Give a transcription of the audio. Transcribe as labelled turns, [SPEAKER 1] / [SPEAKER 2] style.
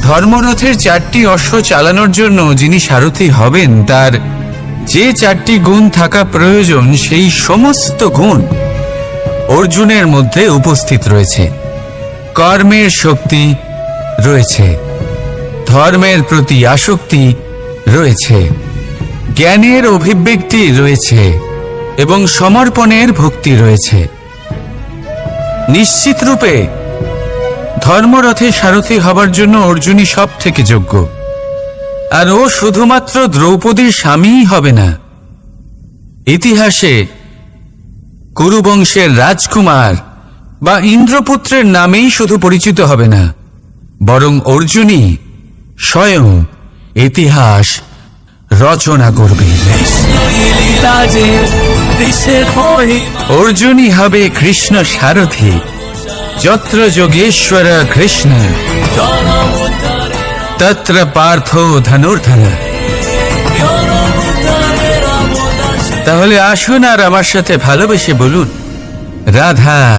[SPEAKER 1] ধর্মরথের 4টি অশ্ব চালানোর জন্য যিনি সারথি হবেন তার যে 4টি গুণ থাকা প্রয়োজন সেই সমস্ত গুণ অর্জুনের মধ্যে উপস্থিত রয়েছে। কর্মের শক্তি রয়েছে, ধর্মের প্রতি আসক্তি রয়েছে, জ্ঞানের অভিব্যক্তি রয়েছে এবং সমর্পণের ভক্তি রয়েছে। নিশ্চিত রূপে ধর্মরথে সারথি হবার জন্য অর্জুনই সব থেকে যোগ্য। আর ও শুধুমাত্র দ্রৌপদীর স্বামীই হবে না, ইতিহাসে কুরুবংশের রাজকুমার বা ইন্দ্রপুত্রের নামেই শুধু পরিচিত হবে না, বরং অর্জুনই স্বয়ং ইতিহাস রচনা করবে। অর্জুনই হবে কৃষ্ণ সারথি, যত্র যোগেশ্বর কৃষ্ণ তত্র পার্থ ধনুর্ধর। তাহলে আসুন আর আমার সাথে ভালোবেসে বলুন, রাধা